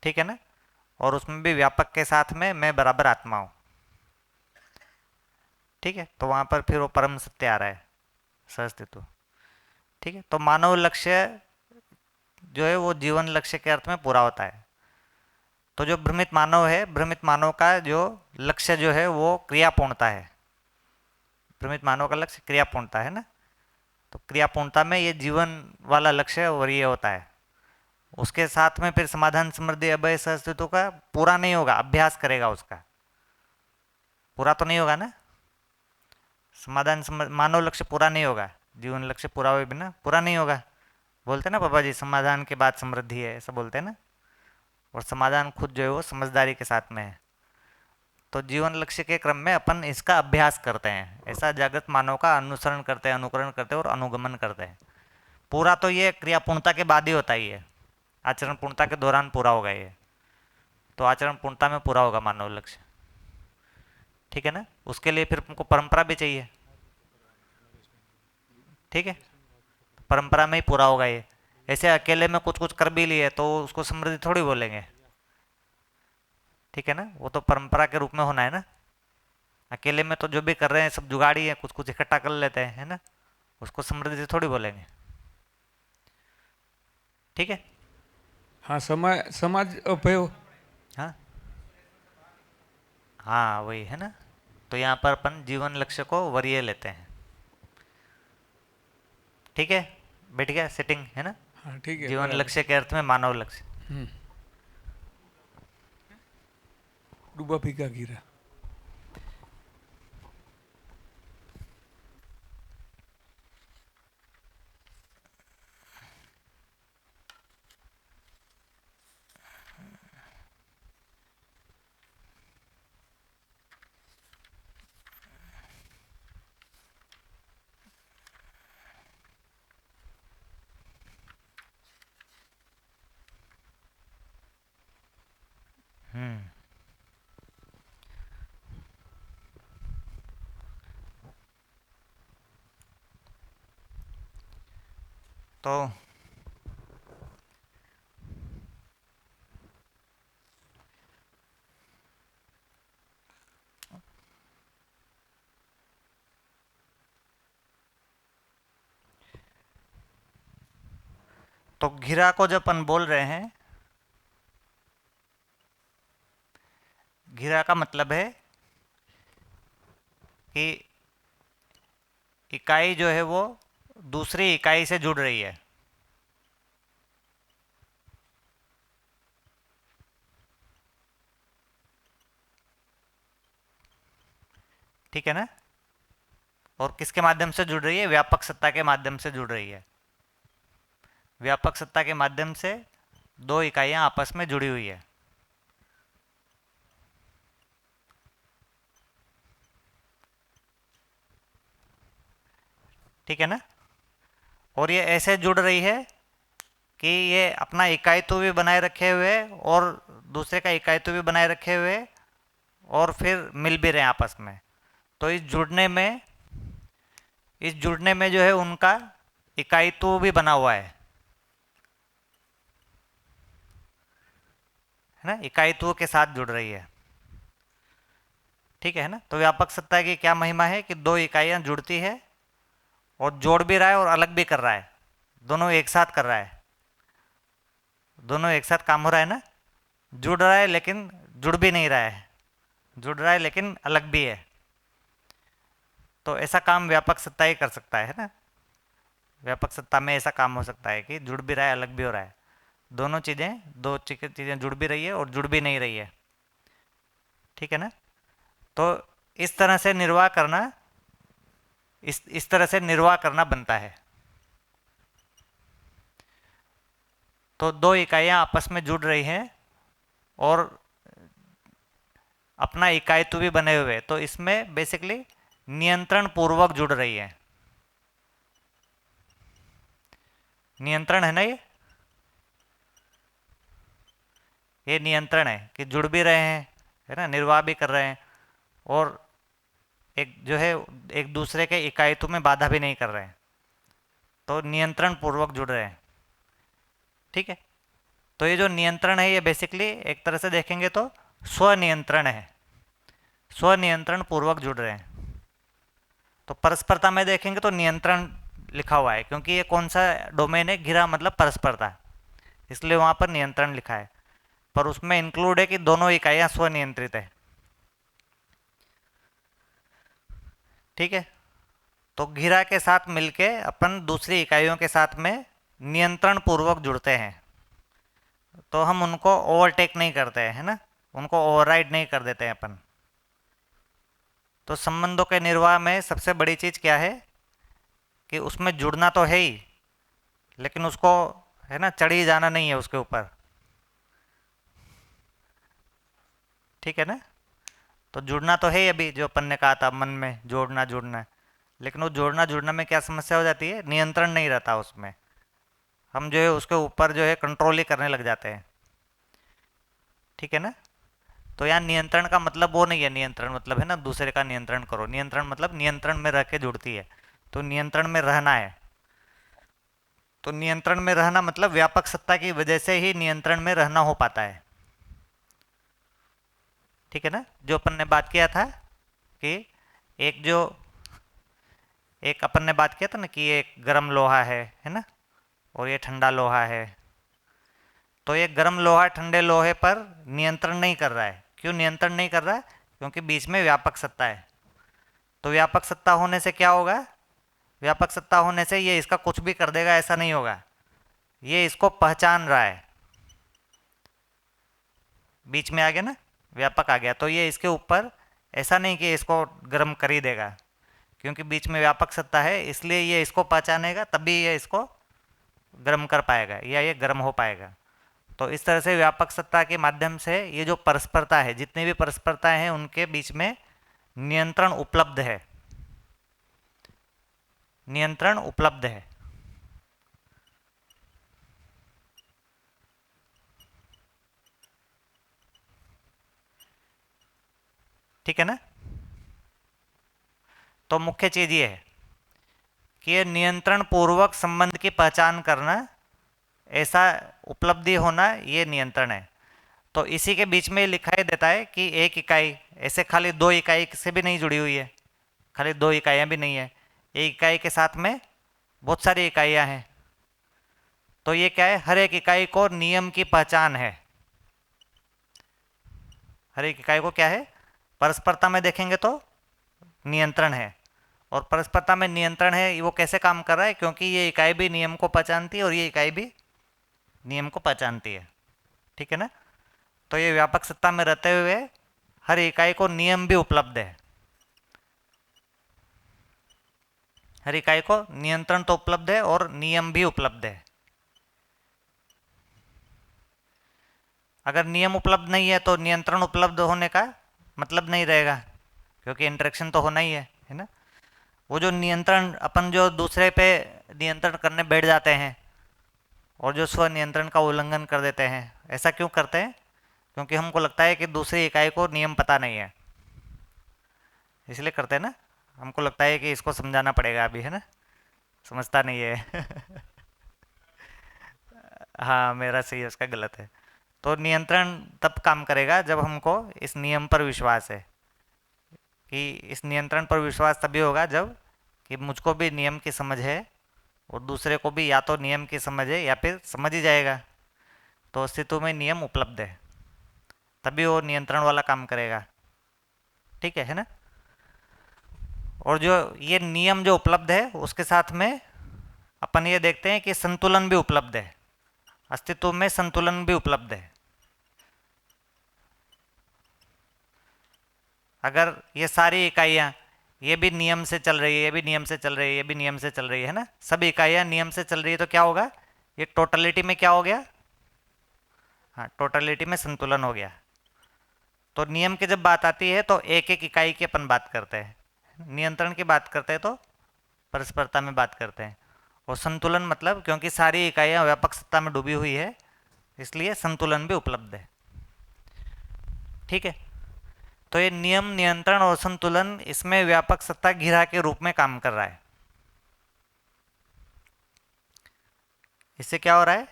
ठीक है ना, और उसमें भी व्यापक के साथ में मैं बराबर आत्मा हूँ। ठीक है, तो वहाँ पर फिर वो परम सत्य आ रहा है, सहअस्तित्व। ठीक है, तो मानव लक्ष्य जो है वो जीवन लक्ष्य के अर्थ में पूरा होता है। तो जो भ्रमित मानव है, भ्रमित मानव का जो लक्ष्य जो है वो क्रियापूर्णता है। भ्रमित मानव का लक्ष्य क्रियापूर्णता है ना, तो क्रियापूर्णता में ये जीवन वाला लक्ष्य और ये होता है। उसके साथ में फिर समाधान समृद्धि अभय सहअस्तित्व का पूरा नहीं होगा, अभ्यास करेगा उसका, पूरा तो नहीं होगा ना। मानव लक्ष्य पूरा नहीं होगा, जीवन लक्ष्य पूरा हुए बिना पूरा नहीं होगा। बोलते ना पापा जी, समाधान के बाद समृद्धि है, ऐसा बोलते हैं ना। और समाधान खुद जो है वो समझदारी के साथ में है। तो जीवन लक्ष्य के क्रम में अपन इसका अभ्यास करते हैं, ऐसा जागृत मानव का अनुसरण करते हैं, अनुकरण करते हैं और अनुगमन करते हैं। पूरा तो ये क्रिया पूर्णता के बाद ही होता ही है, आचरण पूर्णता के दौरान पूरा होगा ये। तो आचरण पूर्णता में पूरा होगा मानव लक्ष्य। ठीक है ना, उसके लिए फिर तुमको परंपरा भी चाहिए। ठीक है, परंपरा में ही पूरा होगा ये। ऐसे अकेले में कुछ कुछ कर भी लिए तो उसको समृद्धि थोड़ी बोलेंगे। ठीक है ना, वो तो परंपरा के रूप में होना है ना। अकेले में तो जो भी कर रहे हैं सब जुगाड़ी है, कुछ कुछ इकट्ठा कर लेते हैं, है ना, उसको समृद्धि थोड़ी बोलेंगे। ठीक है। हाँ, समाज समाज अभय। हाँ हाँ, वही है ना। तो यहाँ पर अपन जीवन लक्ष्य को वरीय लेते हैं। ठीक है, बैठ गया सेटिंग, है ना। हाँ ठीक है, जीवन बराबर। लक्ष्य के अर्थ में मानव लक्ष्य। डूबा फीका गिरा। हम्म। तो तो घिरा को जब अपन बोल रहे हैं, घिरा का मतलब है कि इकाई जो है वो दूसरी इकाई से जुड़ रही है। ठीक है ना, और किसके माध्यम से जुड़ रही है, व्यापक सत्ता के माध्यम से जुड़ रही है। व्यापक सत्ता के माध्यम से दो इकाइयां आपस में जुड़ी हुई है। ठीक है ना, और ये ऐसे जुड़ रही है कि ये अपना इकाईत्व भी बनाए रखे हुए और दूसरे का इकाईत्व भी बनाए रखे हुए और फिर मिल भी रहे हैं आपस में। तो इस जुड़ने में जो है उनका इकाईत्व भी बना हुआ है ना, इकाईत्व के साथ जुड़ रही है। ठीक है ना, तो व्यापक सत्ता की क्या महिमा है कि दो इकाइयां जुड़ती है और जोड़ भी रहा है और अलग भी कर रहा है, दोनों एक साथ कर रहा है, दोनों एक साथ काम हो रहा है ना। जुड़ रहा है लेकिन जुड़ भी नहीं रहा है, जुड़ रहा है लेकिन अलग भी है। तो ऐसा काम व्यापक सत्ता ही कर सकता है ना। व्यापक सत्ता में ऐसा काम हो सकता है कि जुड़ भी रहा है, अलग भी हो रहा है, दोनों चीज़ें, दो चीज़ें जुड़ भी रही है और जुड़ भी नहीं रही है। ठीक है ना, तो इस तरह से निर्वाह करना, इस तरह से निर्वाह करना बनता है। तो दो इकाइयां आपस में जुड़ रही हैं और अपना इकाईत्व भी बने हुए, तो इसमें बेसिकली नियंत्रण पूर्वक जुड़ रही है। नियंत्रण है ना ये नियंत्रण है कि जुड़ भी रहे हैं, है ना, निर्वाह भी कर रहे हैं और एक जो है एक दूसरे के इकाईत्व में बाधा भी नहीं कर रहे हैं। तो नियंत्रण पूर्वक जुड़ रहे हैं। ठीक है, तो ये जो नियंत्रण है ये बेसिकली एक तरह से देखेंगे तो स्वनियंत्रण है, स्वनियंत्रण पूर्वक जुड़ रहे हैं। तो परस्परता में देखेंगे तो नियंत्रण लिखा हुआ है, क्योंकि ये कौन सा डोमेन है, घिरा मतलब परस्परता, इसलिए वहाँ पर नियंत्रण लिखा है। पर उसमें इंक्लूड है कि दोनों इकाइयाँ स्वनियंत्रित है। ठीक है, तो घिरा के साथ मिलके अपन दूसरी इकाइयों के साथ में नियंत्रण पूर्वक जुड़ते हैं। तो हम उनको ओवरटेक नहीं करते हैं, है ना, उनको ओवरराइड नहीं कर देते हैं अपन। तो संबंधों के निर्वाह में सबसे बड़ी चीज़ क्या है कि उसमें जुड़ना तो है ही, लेकिन उसको, है ना, चढ़ी जाना नहीं है उसके ऊपर। ठीक है ना, तो जुड़ना तो है ही, अभी जो अपन ने कहा था मन में जोड़ना जुड़ना, लेकिन वो जोड़ना जुड़ना में क्या समस्या हो जाती है, नियंत्रण नहीं रहता उसमें, हम जो है उसके ऊपर जो है कंट्रोल ही करने लग जाते हैं। ठीक है ना, तो यहाँ नियंत्रण का मतलब वो नहीं है, नियंत्रण मतलब है ना दूसरे का नियंत्रण करो, नियंत्रण मतलब नियंत्रण में रह के जुड़ती है, तो नियंत्रण में रहना है। तो नियंत्रण में रहना मतलब व्यापक सत्ता की वजह से ही नियंत्रण में रहना हो पाता है। ठीक है ना, जो अपन ने बात किया था कि एक अपन ने बात किया था ना कि ये गर्म लोहा है ना, और ये ठंडा लोहा है। तो ये गर्म लोहा ठंडे लोहे पर नियंत्रण नहीं कर रहा है। क्यों नियंत्रण नहीं कर रहा है? क्योंकि बीच में व्यापक सत्ता है। तो व्यापक सत्ता होने से क्या होगा, व्यापक सत्ता होने से ये इसका कुछ भी कर देगा ऐसा नहीं होगा, ये इसको पहचान रहा है। बीच में आ गया ना, व्यापक आ गया, तो ये इसके ऊपर ऐसा नहीं कि इसको गर्म कर ही देगा, क्योंकि बीच में व्यापक सत्ता है, इसलिए ये इसको पहचानेगा, तभी ये इसको गर्म कर पाएगा या ये गर्म हो पाएगा। तो इस तरह से व्यापक सत्ता के माध्यम से ये जो परस्परता है, जितनी भी परस्परताएं हैं उनके बीच में नियंत्रण उपलब्ध है, नियंत्रण उपलब्ध है। ठीक है ना, तो मुख्य चीज ये है कि ये नियंत्रण पूर्वक संबंध की पहचान करना, ऐसा उपलब्धि होना, ये नियंत्रण है। तो इसी के बीच में लिखा ही देता है कि एक इकाई, ऐसे खाली दो इकाई से भी नहीं जुड़ी हुई है, खाली दो इकाइयाँ भी नहीं है, एक इकाई के साथ में बहुत सारी इकाइयाँ हैं। तो ये क्या है, हर एक इकाई को नियम की पहचान है। हर एक इकाई को क्या है, परस्परता में देखेंगे तो नियंत्रण है, और परस्परता में नियंत्रण है, वो कैसे काम कर रहा है, क्योंकि ये इकाई भी नियम को पहचानती है और ये इकाई भी नियम को पहचानती है। ठीक है ना, तो ये व्यापक सत्ता में रहते हुए हर इकाई को नियम भी उपलब्ध है। हर इकाई को नियंत्रण तो उपलब्ध है और नियम भी उपलब्ध है। अगर नियम उपलब्ध नहीं है तो नियंत्रण उपलब्ध होने का मतलब नहीं रहेगा, क्योंकि इंटरेक्शन तो होना ही है ना। वो जो नियंत्रण, अपन जो दूसरे पे नियंत्रण करने बैठ जाते हैं और जो स्व नियंत्रण का उल्लंघन कर देते हैं, ऐसा क्यों करते हैं? क्योंकि हमको लगता है कि दूसरी इकाई को नियम पता नहीं है, इसलिए करते हैं ना। हमको लगता है कि इसको समझाना पड़ेगा अभी, है ना, समझता नहीं है। हाँ, मेरा सही है, उसका गलत है। तो नियंत्रण तब काम करेगा जब हमको इस नियम पर विश्वास है, कि इस नियंत्रण पर विश्वास तभी होगा जब कि मुझको भी नियम की समझ है और दूसरे को भी या तो नियम की समझ है या फिर समझ ही जाएगा, तो अस्तित्व में नियम उपलब्ध है, तभी वो नियंत्रण वाला काम करेगा। ठीक है ना। और जो ये नियम जो उपलब्ध है उसके साथ में अपन ये देखते हैं कि संतुलन भी उपलब्ध है, अस्तित्व में संतुलन भी उपलब्ध है। अगर ये सारी इकाइयाँ, ये भी नियम से चल रही है, ये भी नियम से चल रही है, ये भी नियम से चल रही है ना, सभी इकाइयाँ नियम से चल रही है, तो क्या होगा, ये टोटलिटी में क्या हो गया, हाँ, टोटलिटी में संतुलन हो गया। तो नियम की जब बात आती है तो एक एक इकाई की अपन बात करते हैं, नियंत्रण की बात करते हैं तो परस्परता में बात करते हैं, और संतुलन मतलब क्योंकि सारी इकाइयाँ व्यापक सत्ता में डूबी हुई है, इसलिए संतुलन भी उपलब्ध है। ठीक है, तो ये नियम, नियंत्रण और संतुलन, इसमें व्यापक सत्ता घिरा के रूप में काम कर रहा है। इससे क्या हो रहा है,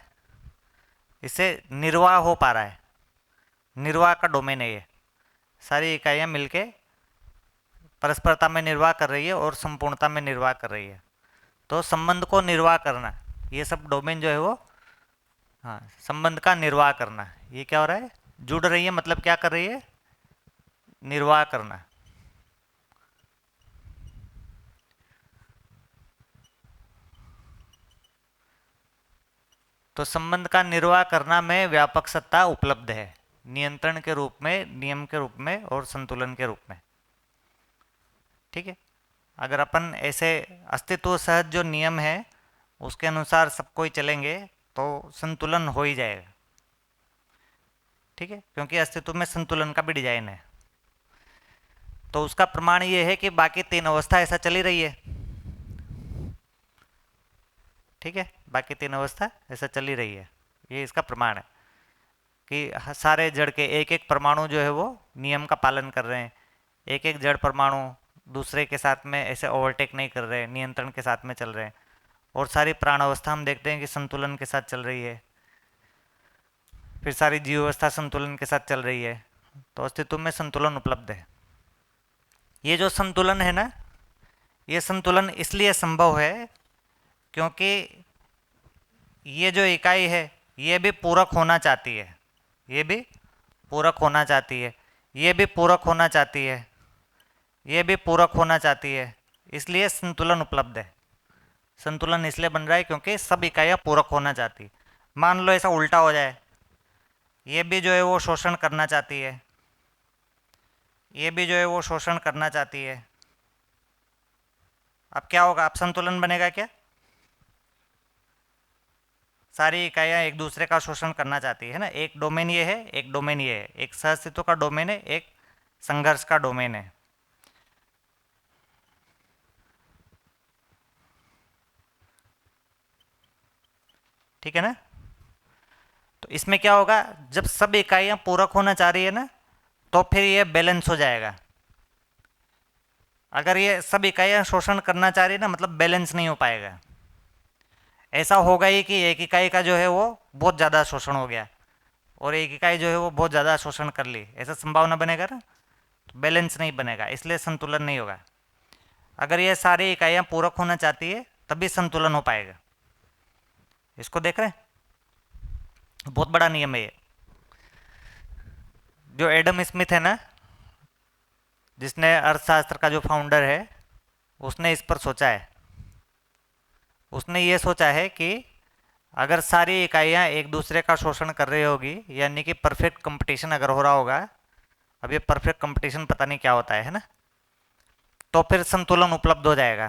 इससे निर्वाह हो पा रहा है, निर्वाह का डोमेन है ये। सारी इकाइयाँ मिलके परस्परता में निर्वाह कर रही है और संपूर्णता में निर्वाह कर रही है। तो संबंध को निर्वाह करना, ये सब डोमेन जो है वो, हाँ, संबंध का निर्वाह करना, ये क्या हो रहा है, जुड़ रही है, मतलब क्या कर रही है, निर्वाह करना। तो संबंध का निर्वाह करना में व्यापक सत्ता उपलब्ध है, नियंत्रण के रूप में, नियम के रूप में और संतुलन के रूप में। ठीक है, अगर अपन ऐसे अस्तित्व सहज जो नियम है उसके अनुसार सब कोई चलेंगे तो संतुलन हो ही जाएगा। ठीक है, क्योंकि अस्तित्व में संतुलन का भी डिजाइन है। तो उसका प्रमाण ये है कि बाकी तीन अवस्था ऐसा चली रही है। ठीक है, बाकी तीन अवस्था ऐसा चली रही है, ये इसका प्रमाण है कि सारे जड़ के एक एक परमाणु जो है वो नियम का पालन कर रहे हैं। एक एक जड़ परमाणु दूसरे के साथ में ऐसे ओवरटेक नहीं कर रहे, नियंत्रण के साथ में चल रहे हैं। और सारी प्राण अवस्था हम देखते हैं कि संतुलन के साथ चल रही है। फिर सारी जीव अवस्था संतुलन के साथ चल रही है। तो अस्तित्व में संतुलन उपलब्ध है। ये जो संतुलन है ना, ये संतुलन इसलिए संभव है क्योंकि ये जो इकाई है ये भी पूरक होना चाहती है, ये भी पूरक होना चाहती है, ये भी पूरक होना चाहती है, ये भी पूरक होना चाहती है, इसलिए संतुलन उपलब्ध है। संतुलन इसलिए बन रहा है क्योंकि सब इकाइयाँ पूरक होना चाहती। मान लो ऐसा उल्टा हो जाए, ये भी जो है वो शोषण करना चाहती है, ये भी जो है वो शोषण करना चाहती है, अब क्या होगा, अब संतुलन बनेगा क्या? सारी इकाइयाँ एक दूसरे का शोषण करना चाहती है ना। एक डोमेन ये है, एक डोमेन ये है, एक सहअस्तित्व का डोमेन है, एक संघर्ष का डोमेन है। ठीक है ना। तो इसमें क्या होगा, जब सब इकाइयाँ पूरक होना चाह रही है ना तो फिर ये बैलेंस हो जाएगा। अगर ये सब इकाइयाँ शोषण करना चाह रही है ना, मतलब बैलेंस नहीं हो पाएगा। ऐसा होगा ही कि एक इकाई का जो है वो बहुत ज़्यादा शोषण हो गया और एक इकाई जो है वो बहुत ज़्यादा शोषण कर ली, ऐसा संभावना बनेगा ना, तो बैलेंस नहीं बनेगा, इसलिए संतुलन नहीं होगा। अगर ये सारी इकाइयाँ पूरक होना चाहती है तभी संतुलन हो पाएगा। इसको देख रहे हैं, बहुत बड़ा नियम है ये। जो एडम स्मिथ है ना, जिसने अर्थशास्त्र का जो फाउंडर है, उसने इस पर सोचा है। उसने ये सोचा है कि अगर सारी इकाइयाँ एक दूसरे का शोषण कर रही होगी, यानी कि परफेक्ट कंपटीशन अगर हो रहा होगा, अब ये परफेक्ट कंपटीशन पता नहीं क्या होता है ना, तो फिर संतुलन उपलब्ध हो जाएगा।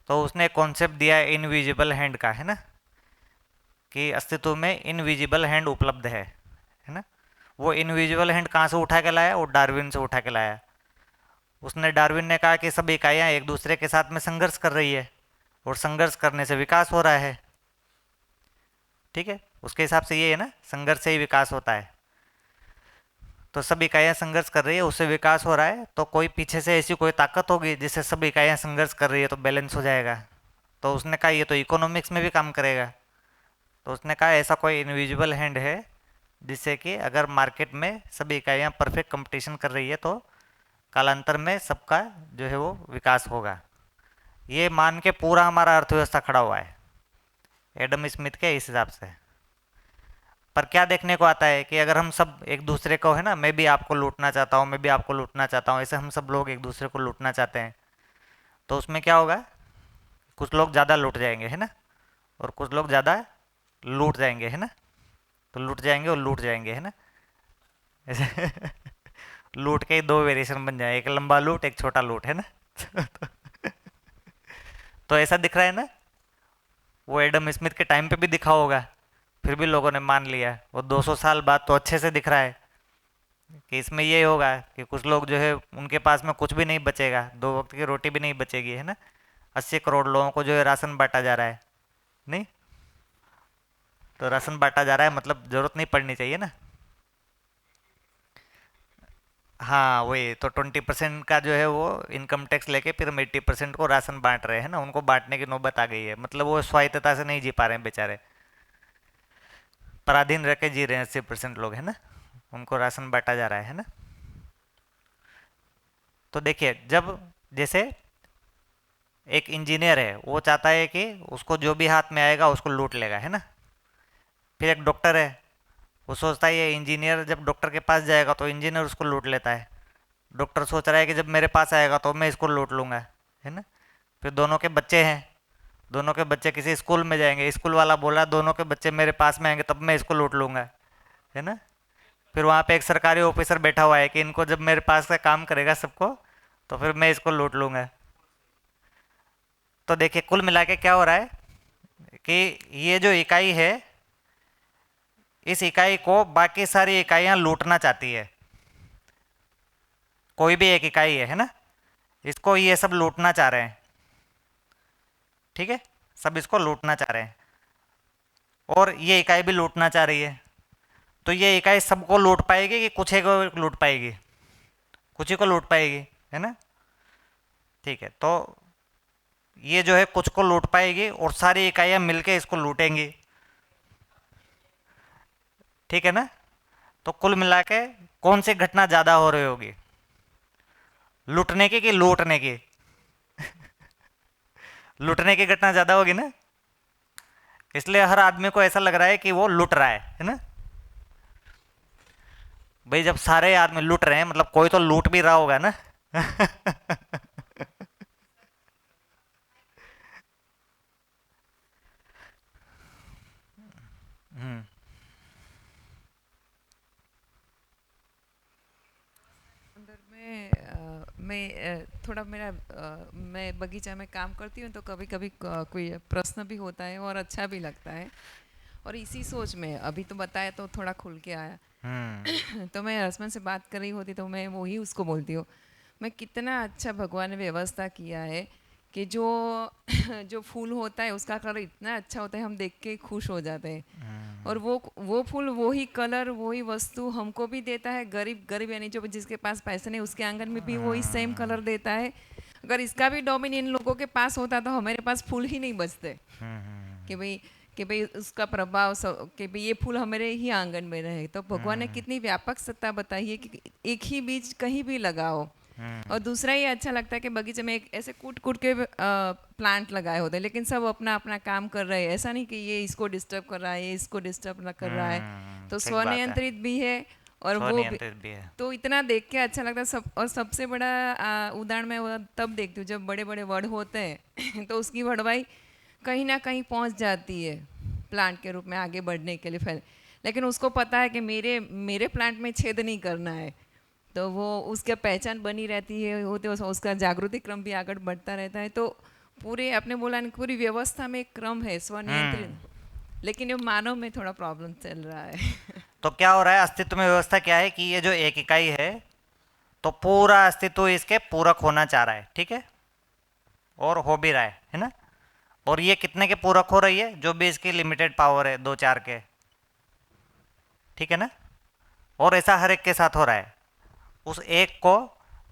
तो उसने कॉन्सेप्ट दिया इनविजिबल हैंड का, है ना, कि अस्तित्व में इनविजिबल हैंड उपलब्ध है ना। वो इनविजिबल हैंड कहाँ से उठा के लाया? वो डार्विन से उठा के लाया। उसने, डार्विन ने कहा कि सब इकाइयाँ एक दूसरे के साथ में संघर्ष कर रही है और संघर्ष करने से विकास हो रहा है। ठीक है, उसके हिसाब से ये है ना, संघर्ष से ही विकास होता है। तो सब इकाइयाँ संघर्ष कर रही है, उससे विकास हो रहा है, तो कोई पीछे से ऐसी कोई ताकत होगी जिससे सब इकाइयाँ संघर्ष कर रही है तो बैलेंस हो जाएगा। तो उसने कहा ये तो इकोनॉमिक्स में भी काम करेगा। तो उसने कहा ऐसा कोई इनविजिबल हैंड है जिससे कि अगर मार्केट में सभी इकाइयाँ परफेक्ट कंपटीशन कर रही है तो कालांतर में सबका जो है वो विकास होगा। ये मान के पूरा हमारा अर्थव्यवस्था खड़ा हुआ है एडम स्मिथ के इस हिसाब से। पर क्या देखने को आता है कि अगर हम सब एक दूसरे को, है ना, मैं भी आपको लूटना चाहता हूँ, मैं भी आपको लूटना चाहता हूँ, ऐसे हम सब लोग एक दूसरे को लूटना चाहते हैं, तो उसमें क्या होगा, कुछ लोग ज़्यादा लूट जाएंगे, है ना, और कुछ लोग ज़्यादा लूट जाएंगे, है ना। तो लूट जाएंगे और लूट जाएंगे, है ना, ऐसे लूट के ही दो वेरिएशन बन जाए, एक लंबा लूट, एक छोटा लूट, है ना। तो ऐसा दिख रहा है ना, वो एडम स्मिथ के टाइम पे भी दिखा होगा, फिर भी लोगों ने मान लिया। वो 200 साल बाद तो अच्छे से दिख रहा है कि इसमें ये होगा कि कुछ लोग जो है उनके पास में कुछ भी नहीं बचेगा, 2 वक्त की रोटी भी नहीं बचेगी, है ना। 80 करोड़ लोगों को जो है राशन बांटा जा रहा है, नहीं, तो राशन बांटा जा रहा है मतलब जरूरत नहीं पड़नी चाहिए ना। हाँ वही तो, 20% का जो है वो इनकम टैक्स लेके फिर हम 80% को राशन बांट रहे हैं ना, उनको बांटने की नौबत आ गई है, मतलब वो स्वायत्तता से नहीं जी पा रहे हैं बेचारे। पराधीन रह के जी रहे हैं 80% लोग, है ना, उनको राशन बांटा जा रहा है ना। तो देखिए, जब जैसे एक इंजीनियर है, वो चाहता है कि उसको जो भी हाथ में आएगा उसको लूट लेगा, है ना। फिर एक डॉक्टर है, वो सोचता है ये इंजीनियर जब डॉक्टर के पास जाएगा तो इंजीनियर उसको लूट लेता है। डॉक्टर सोच रहा है कि जब मेरे पास आएगा तो मैं इसको लूट लूंगा, है ना। फिर दोनों के बच्चे हैं, दोनों के बच्चे किसी स्कूल में जाएंगे, स्कूल वाला बोला दोनों के बच्चे मेरे पास में आएंगे तब मैं इसको लूट लूंगा, है ना। फिर वहाँ पे एक सरकारी ऑफिसर बैठा हुआ है कि इनको जब मेरे पास से काम करेगा सबको तो फिर मैं इसको लूट लूंगा। तो देखिए, कुल मिला के क्या हो रहा है कि ये जो इकाई है, इस इकाई को बाकी सारी इकाइयां लूटना चाहती है। कोई भी एक इकाई है ना, इसको ये सब लूटना चाह रहे हैं, ठीक है, सब इसको लूटना चाह रहे हैं और ये इकाई भी लूटना चाह रही है। तो ये इकाई सबको लूट पाएगी कि कुछ ही को लूट पाएगी? कुछ ही को लूट पाएगी, है ना। ठीक है, तो ये जो है कुछ को लूट पाएगी और सारी इकाइयां मिलके इसको लूटेंगी, ठीक है ना। तो कुल मिला के कौन सी घटना ज्यादा हो रही होगी, लूटने की कि लूटने की? लूटने की घटना ज्यादा होगी ना, इसलिए हर आदमी को ऐसा लग रहा है कि वो लूट रहा है ना। भाई जब सारे आदमी लूट रहे हैं मतलब कोई तो लूट भी रहा होगा ना। हम्म। अंदर में थोड़ा मेरा मैं बगीचा में काम करती हूँ तो कभी कभी कोई प्रश्न भी होता है और अच्छा भी लगता है। और इसी सोच में अभी तो बताया तो थोड़ा खुल के आया। हम्म। तो मैं हस्बैंड से बात कर रही होती तो मैं वही उसको बोलती हूँ, मैं कितना अच्छा भगवान ने व्यवस्था किया है कि जो जो फूल होता है उसका कलर इतना अच्छा होता है, हम देख के खुश हो जाते हैं। और वो फूल वही कलर वही वस्तु हमको भी देता है, गरीब गरीब यानी जो जिसके पास पैसे नहीं उसके आंगन में भी वही सेम कलर देता है। अगर इसका भी डोमिनियन इन लोगों के पास होता तो हमारे पास फूल ही नहीं बचते कि भाई उसका प्रभाव कि भाई ये फूल हमारे ही आंगन में रहे। तो भगवान ने कितनी व्यापक सत्ता बताई है कि एक ही बीज कहीं भी लगाओ। और दूसरा ये अच्छा लगता है कि बगीचे में एक ऐसे कूट कूट के प्लांट लगाए होते हैं, लेकिन सब अपना अपना काम कर रहे हैं, ऐसा नहीं कि ये इसको डिस्टर्ब कर रहा है ये इसको डिस्टर्ब कर रहा है। तो ठीक बात है, स्वनियंत्रित भी है और वो भी। स्वनियंत्रित भी है। तो इतना देख के अच्छा लगता है सब। और सबसे बड़ा उदाहरण मैं वो तब देखती हूँ जब बड़े बड़े वड होते हैं तो उसकी वड़वाई कहीं ना कहीं पहुंच जाती है प्लांट के रूप में आगे बढ़ने के लिए फैल। लेकिन उसको पता है कि मेरे मेरे प्लांट में छेद नहीं करना है, तो वो उसकी पहचान बनी रहती है होते उसका जागृति क्रम भी आगे बढ़ता रहता है। तो पूरे आपने बोला ना पूरी व्यवस्था में एक क्रम है हम्म। स्वनियंत्रित। लेकिन ये मानव में थोड़ा प्रॉब्लम चल रहा है। तो क्या हो रहा है, अस्तित्व में व्यवस्था क्या है कि ये जो एक इकाई है तो पूरा अस्तित्व इसके पूरक होना चाह रहा है, ठीक है, और हो भी रहा है ना। और ये कितने के पूरक हो रही है, जो भी इसकी लिमिटेड पावर है 2 4 के, ठीक है ना। और ऐसा हर एक के साथ हो रहा है, उस एक को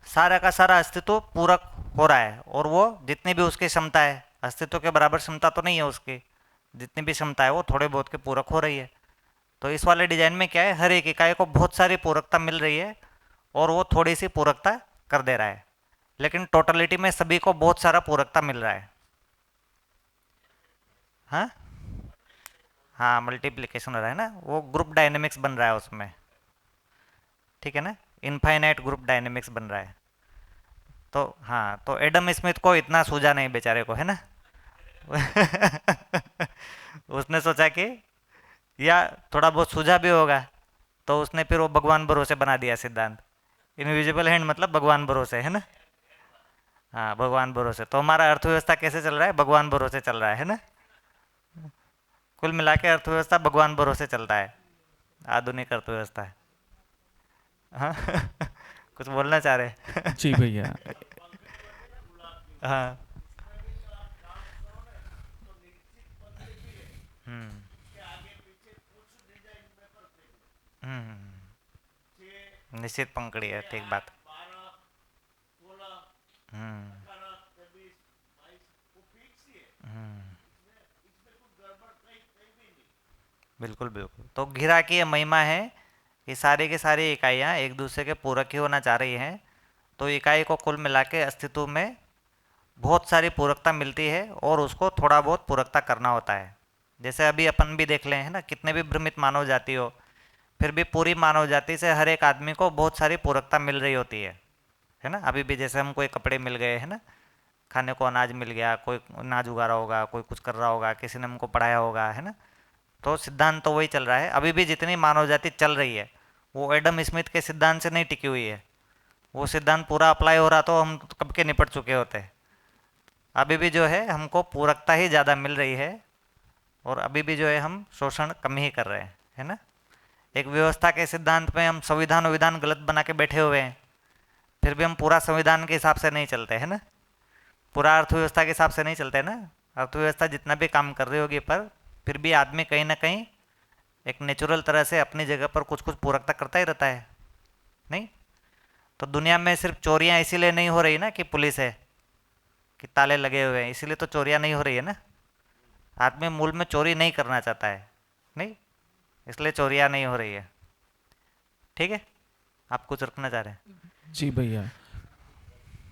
सारा का सारा अस्तित्व पूरक हो रहा है। और वो जितनी भी उसकी क्षमता है, अस्तित्व के बराबर क्षमता तो नहीं है उसकी, जितनी भी क्षमता है वो थोड़े बहुत के पूरक हो रही है। तो इस वाले डिजाइन में क्या है, हर एक इकाई को बहुत सारी पूरकता मिल रही है और वो थोड़ी सी पूरकता कर दे रहा है, लेकिन टोटलिटी में सभी को बहुत सारा पूरकता मिल रहा है। हाँ, हाँ, मल्टीप्लिकेशन हो रहा है ना, वो ग्रुप डायनेमिक्स बन रहा है उसमें, ठीक है ना, इनफाइनाइट ग्रुप डायनेमिक्स बन रहा है। तो हाँ, तो एडम स्मिथ को इतना सूझा नहीं बेचारे को, है ना। उसने सोचा कि या थोड़ा बहुत सूझा भी होगा, तो उसने फिर वो भगवान भरोसे बना दिया सिद्धांत। इनविजिबल हैंड मतलब भगवान भरोसे, है ना। हाँ, भगवान भरोसे। तो हमारा अर्थव्यवस्था कैसे चल रहा है, भगवान भरोसे चल रहा है ना। कुल मिला के अर्थव्यवस्था भगवान भरोसे चलता है, आधुनिक अर्थव्यवस्था है। हाँ। कुछ बोलना चाह रहे? जी भैया। हाँ। हम्म। निश्चित पंकड़ी है, ठीक बात। हम्म। हम्म। बिल्कुल बिल्कुल। तो घिरा की ये महिमा है कि सारी की सारी इकाइयाँ एक दूसरे के पूरक ही होना चाह रही हैं। तो इकाई को कुल मिला के अस्तित्व में बहुत सारी पूरकता मिलती है और उसको थोड़ा बहुत पूरकता करना होता है। जैसे अभी अपन भी देख लें, है ना, कितने भी भ्रमित मानव जाति हो, फिर भी पूरी मानव जाति से हर एक आदमी को बहुत सारी पूरकता मिल रही होती है ना। अभी भी जैसे हमको कपड़े मिल गए, है ना, खाने को अनाज मिल गया, कोई अनाज उगा रहा होगा, कोई कुछ कर रहा होगा, किसी ने हमको पढ़ाया होगा, है ना। तो सिद्धांत तो वही चल रहा है। अभी भी जितनी मानव जाति चल रही है वो एडम स्मिथ के सिद्धांत से नहीं टिकी हुई है। वो सिद्धांत पूरा अप्लाई हो रहा तो हम तो कब के निपट चुके होते। अभी भी जो है हमको पूरकता ही ज़्यादा मिल रही है और अभी भी जो है हम शोषण कम ही कर रहे हैं, है ना। एक व्यवस्था के सिद्धांत में हम संविधान विधान गलत बना के बैठे हुए हैं, फिर भी हम पूरा संविधान के हिसाब से नहीं चलते, है ना। पूरा अर्थव्यवस्था के हिसाब से नहीं चलते ना। अर्थव्यवस्था जितना भी काम कर रही होगी, पर फिर भी आदमी कहीं ना कहीं एक नेचुरल तरह से अपनी जगह पर कुछ कुछ पूरकता करता ही रहता है, नहीं। तो दुनिया में सिर्फ चोरियां इसीलिए नहीं हो रही ना कि पुलिस है, कि ताले लगे हुए हैं, इसीलिए तो चोरियां नहीं हो रही है ना। आदमी मूल में चोरी नहीं करना चाहता है, नहीं, इसलिए चोरियां नहीं हो रही है। ठीक है, आप कुछ रखना चाह रहे हैं? जी भैया,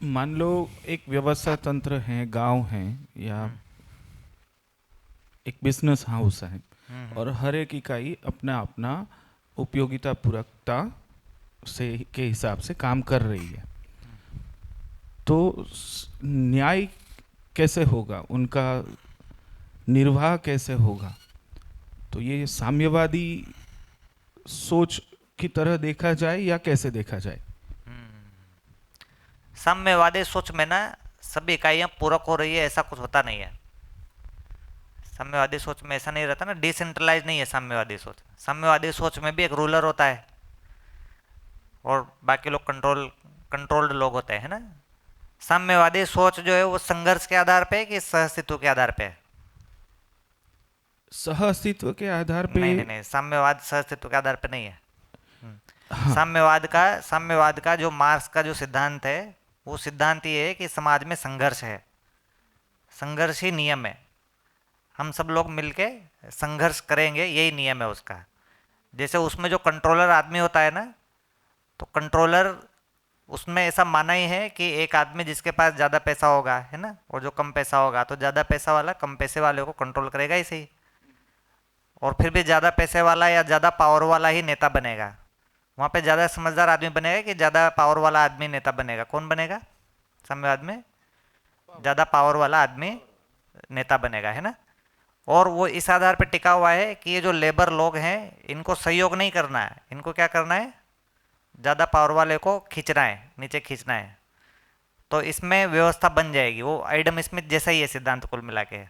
मान लो एक व्यवस्था तंत्र है, गांव है या एक बिजनेस हाउस है और हर एक इकाई अपना अपना उपयोगिता पूरकता से के हिसाब से काम कर रही है। तो न्याय कैसे होगा, उनका निर्वाह कैसे होगा? तो ये साम्यवादी सोच की तरह देखा जाए या कैसे देखा जाए? साम्यवादी सोच में ना सभी इकाइयां पूरक हो रही है ऐसा कुछ होता नहीं है। साम्यवादी सोच में ऐसा नहीं रहता ना, डिसेंट्रलाइज नहीं है साम्यवादी सोच। साम्यवादी सोच में भी एक रूलर होता है और बाकी लोग कंट्रोल्ड लोग होते हैं ना। साम्यवादी सोच जो है वो संघर्ष के आधार पे कि सहअस्तित्व के आधार पे? सह अस्तित्व के आधार पे। नहीं नहीं नहीं, साम्यवाद सहअस्तित्व के आधार पे नहीं है। हाँ, साम्यवाद का जो मार्क्स का जो सिद्धांत है, वो सिद्धांत ये है कि समाज में संघर्ष है, संघर्ष ही नियम है। हम सब लोग मिलके संघर्ष करेंगे, यही नियम है उसका। जैसे उसमें जो कंट्रोलर आदमी होता है ना, तो कंट्रोलर उसमें ऐसा माना ही है कि एक आदमी जिसके पास ज़्यादा पैसा होगा, है ना, और जो कम पैसा होगा, तो ज़्यादा पैसा वाला कम पैसे वाले को कंट्रोल करेगा ही सही। और फिर भी ज़्यादा पैसे वाला या ज़्यादा पावर वाला ही नेता बनेगा। वहाँ पे ज़्यादा समझदार आदमी बनेगा कि ज़्यादा पावर वाला आदमी नेता बनेगा? कौन बनेगा साम्यवाद में? ज़्यादा पावर वाला आदमी नेता बनेगा, है ना। और वो इस आधार पर टिका हुआ है कि ये जो लेबर लोग हैं इनको सहयोग नहीं करना है, इनको क्या करना है, ज़्यादा पावर वाले को खींचना है, नीचे खींचना है। तो इसमें व्यवस्था बन जाएगी। वो एडम स्मिथ जैसा ही है सिद्धांत कुल मिला के।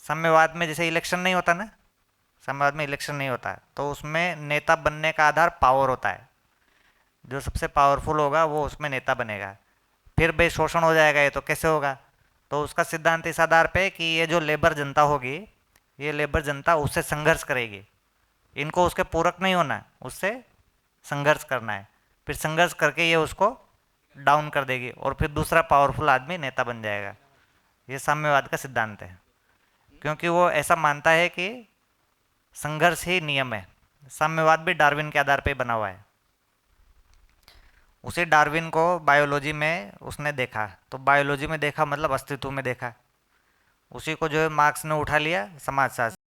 साम्यवाद में जैसे इलेक्शन नहीं होता ना, साम्यवाद में इलेक्शन नहीं होता है, तो उसमें नेता बनने का आधार पावर होता है। जो सबसे पावरफुल होगा वो उसमें नेता बनेगा। फिर भाई शोषण हो जाएगा, ये तो कैसे होगा? तो उसका सिद्धांत इस आधार पे कि ये जो लेबर जनता होगी, ये लेबर जनता उससे संघर्ष करेगी। इनको उसके पूरक नहीं होना है, उससे संघर्ष करना है। फिर संघर्ष करके ये उसको डाउन कर देगी और फिर दूसरा पावरफुल आदमी नेता बन जाएगा। ये साम्यवाद का सिद्धांत है, क्योंकि वो ऐसा मानता है कि संघर्ष ही नियम है। साम्यवाद भी डार्विन के आधार पर बना हुआ है। उसी डार्विन को बायोलॉजी में उसने देखा, तो बायोलॉजी में देखा मतलब अस्तित्व में देखा। उसी को जो है मार्क्स ने उठा लिया समाजशास्त्र